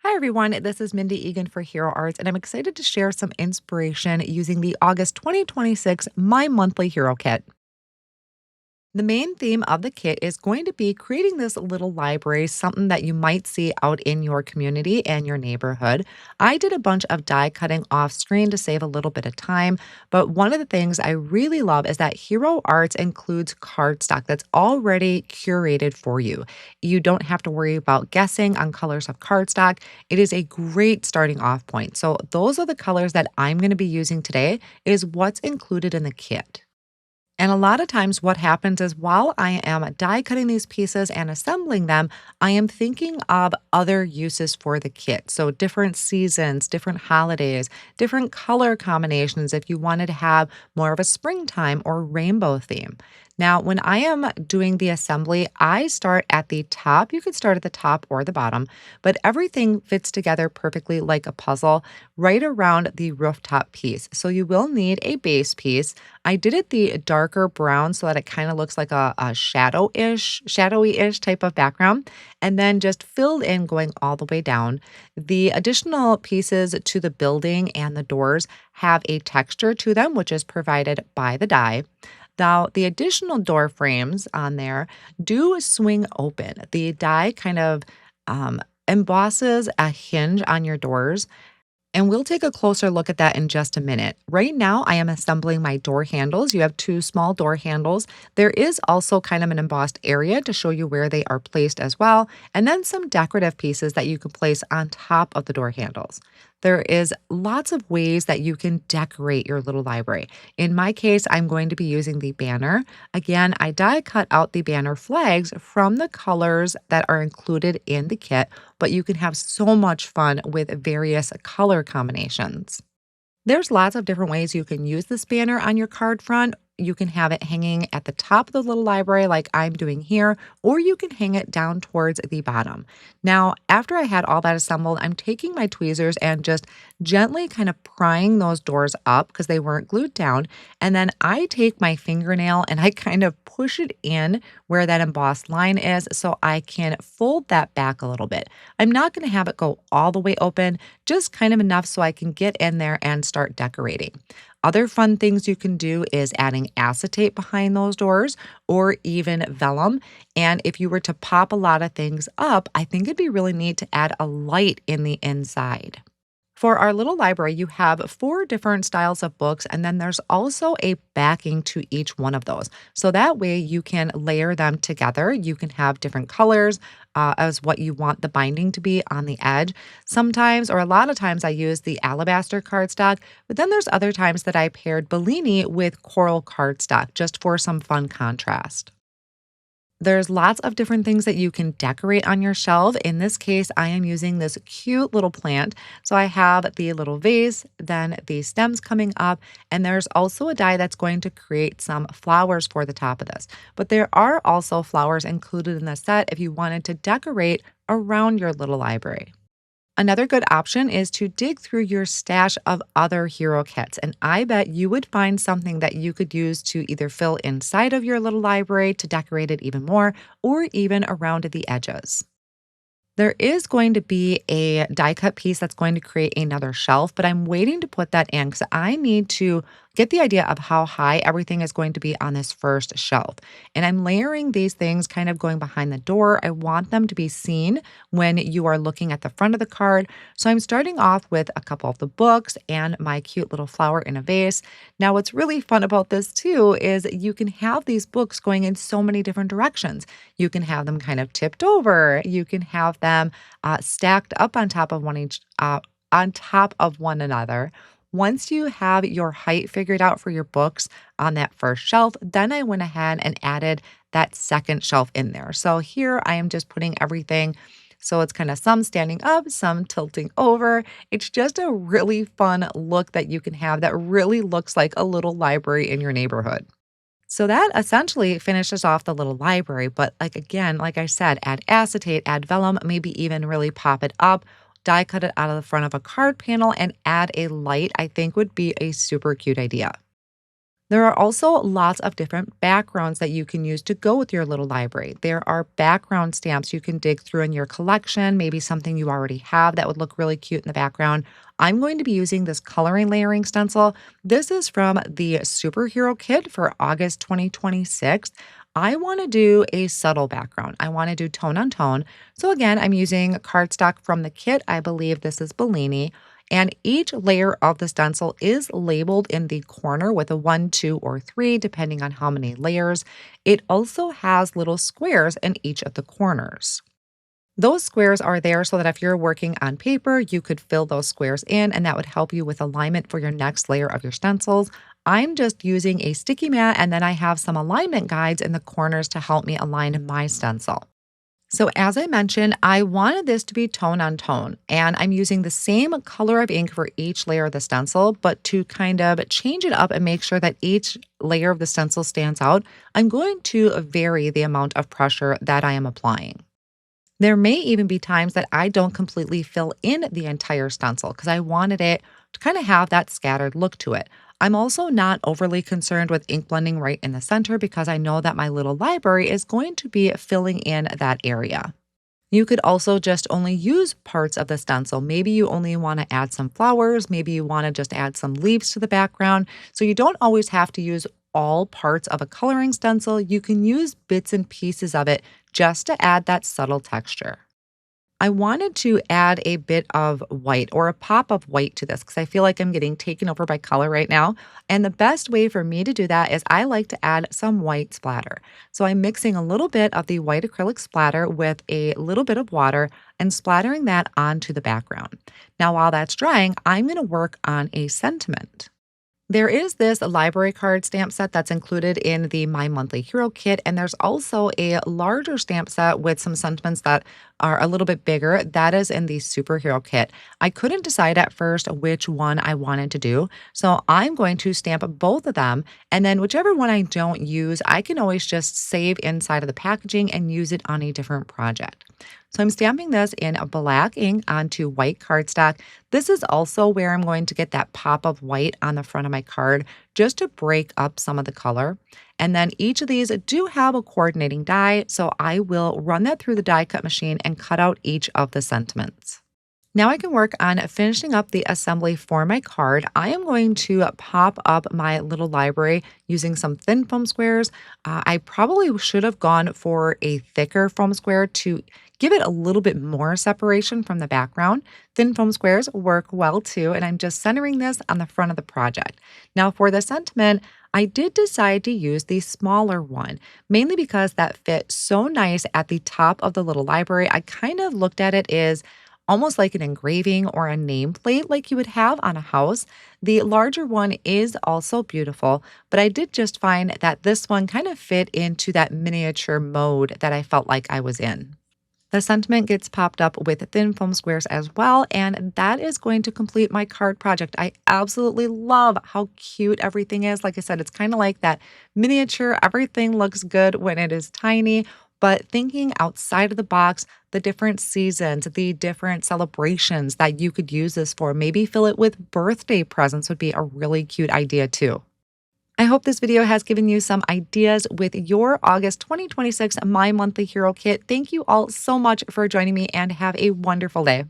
Hi, everyone. This is Mindy Egan for Hero Arts, and I'm excited to share some inspiration using the August 2026 My Monthly Hero Kit. The main theme of the kit is going to be creating this little library, something that you might see out in your community and your neighborhood. I did a bunch of die cutting off screen to save a little bit of time, but one of the things I really love is that Hero Arts includes cardstock that's already curated for you. You don't have to worry about guessing on colors of cardstock. It is a great starting off point. So, those are the colors that I'm going to be using today, is what's included in the kit. And a lot of times, what happens is while I am die cutting these pieces and assembling them, I am thinking of other uses for the kit. So, different seasons, different holidays, different color combinations if you wanted to have more of a springtime or rainbow theme. Now, when I am doing the assembly, I start at the top. You could start at the top or the bottom, but everything fits together perfectly like a puzzle right around the rooftop piece. So, you will need a base piece. I did it the darker brown so that it kind of looks like a shadowy-ish type of background, and then just filled in going all the way down. The additional pieces to the building and the doors have a texture to them, which is provided by the die. Now, the additional door frames on there do swing open. The die kind of um, embosses a hinge on your doors, and we'll take a closer look at that in just a minute. Right now, I am assembling my door handles. You have two small door handles. There is also kind of an embossed area to show you where they are placed as well, and then some decorative pieces that you can place on top of the door handles. There is lots of ways that you can decorate your little library. In my case, I'm going to be using the banner. Again, I die cut out the banner flags from the colors that are included in the kit, but you can have so much fun with various color combinations. There's lots of different ways you can use this banner on your card front. You can have it hanging at the top of the little library, like I'm doing here, or you can hang it down towards the bottom. Now, after I had all that assembled, I'm taking my tweezers and just gently kind of prying those doors up because they weren't glued down. And then I take my fingernail and I kind of push it in where that embossed line is so I can fold that back a little bit. I'm not going to have it go all the way open, just kind of enough so I can get in there and start decorating. Other fun things you can do is adding acetate behind those doors or even vellum. And if you were to pop a lot of things up, I think it'd be really neat to add a light in the inside. For our little library, you have four different styles of books, and then there's also a backing to each one of those. So that way you can layer them together. You can have different colors as what you want the binding to be on the edge. Sometimes, or a lot of times, I use the alabaster cardstock, but then there's other times that I paired Bellini with coral cardstock just for some fun contrast. There's lots of different things that you can decorate on your shelf. In this case, I am using this cute little plant. So I have the little vase, then the stems coming up, and there's also a die that's going to create some flowers for the top of this. But there are also flowers included in the set if you wanted to decorate around your little library. Another good option is to dig through your stash of other hero kits, and I bet you would find something that you could use to either fill inside of your little library to decorate it even more, or even around the edges. There is going to be a die cut piece that's going to create another shelf, but I'm waiting to put that in because I need to get the idea of how high everything is going to be on this first shelf. And I'm layering these things kind of going behind the door. I want them to be seen when you are looking at the front of the card. So I'm starting off with a couple of the books and my cute little flower in a vase. Now, what's really fun about this too is you can have these books going in so many different directions. You can have them kind of tipped over. You can have them stacked up on top of on top of one another. Once you have your height figured out for your books on that first shelf, then I went ahead and added that second shelf in there. So here I am just putting everything. So it's kind of some standing up, some tilting over. It's just a really fun look that you can have that really looks like a little library in your neighborhood. So that essentially finishes off the little library. But like again, like I said, add acetate, add vellum, maybe even really pop it up, die cut it out of the front of a card panel and add a light, I think would be a super cute idea. There are also lots of different backgrounds that you can use to go with your little library. There are background stamps you can dig through in your collection, maybe something you already have that would look really cute in the background. I'm going to be using this coloring layering stencil. This is from the Superhero Kit for August 2026. I want to do a subtle background. I want to do tone on tone. So again, I'm using cardstock from the kit. I believe this is Bellini. And each layer of the stencil is labeled in the corner with a 1, 2, or 3, depending on how many layers. It also has little squares in each of the corners. Those squares are there so that if you're working on paper, you could fill those squares in, and that would help you with alignment for your next layer of your stencils. I'm just using a sticky mat, and then I have some alignment guides in the corners to help me align my stencil. So as I mentioned, I wanted this to be tone on tone, and I'm using the same color of ink for each layer of the stencil, but to kind of change it up and make sure that each layer of the stencil stands out, I'm going to vary the amount of pressure that I am applying. There may even be times that I don't completely fill in the entire stencil because I wanted it to kind of have that scattered look to it. I'm also not overly concerned with ink blending right in the center because I know that my little library is going to be filling in that area. You could also just only use parts of the stencil. Maybe you only want to add some flowers. Maybe you want to just add some leaves to the background. So you don't always have to use all parts of a coloring stencil. You can use bits and pieces of it just to add that subtle texture. I wanted to add a bit of white or a pop of white to this because I feel like I'm getting taken over by color right now. And the best way for me to do that is I like to add some white splatter. So I'm mixing a little bit of the white acrylic splatter with a little bit of water and splattering that onto the background. Now, while that's drying, I'm going to work on a sentiment. There is this library card stamp set that's included in the My Monthly Hero kit, and there's also a larger stamp set with some sentiments that are a little bit bigger. That is in the Superhero kit. I couldn't decide at first which one I wanted to do, so I'm going to stamp both of them, and then whichever one I don't use, I can always just save inside of the packaging and use it on a different project. So I'm stamping this in a black ink onto white cardstock. This is also where I'm going to get that pop of white on the front of my card just to break up some of the color. And then each of these do have a coordinating die, so I will run that through the die cut machine and cut out each of the sentiments. Now I can work on finishing up the assembly for my card. I am going to pop up my little library using some thin foam squares. I probably should have gone for a thicker foam square to give it a little bit more separation from the background. Thin foam squares work well too, and I'm just centering this on the front of the project. Now for the sentiment, I did decide to use the smaller one, mainly because that fit so nice at the top of the little library. I kind of looked at it as almost like an engraving or a nameplate like you would have on a house. The larger one is also beautiful, but I did just find that this one kind of fit into that miniature mode that I felt like I was in. The sentiment gets popped up with thin foam squares as well, and that is going to complete my card project. I absolutely love how cute everything is. Like I said, it's kind of like that miniature. Everything looks good when it is tiny, but thinking outside of the box, the different seasons, the different celebrations that you could use this for, maybe fill it with birthday presents would be a really cute idea too. I hope this video has given you some ideas with your August 2026 My Monthly Hero Kit. Thank you all so much for joining me and have a wonderful day.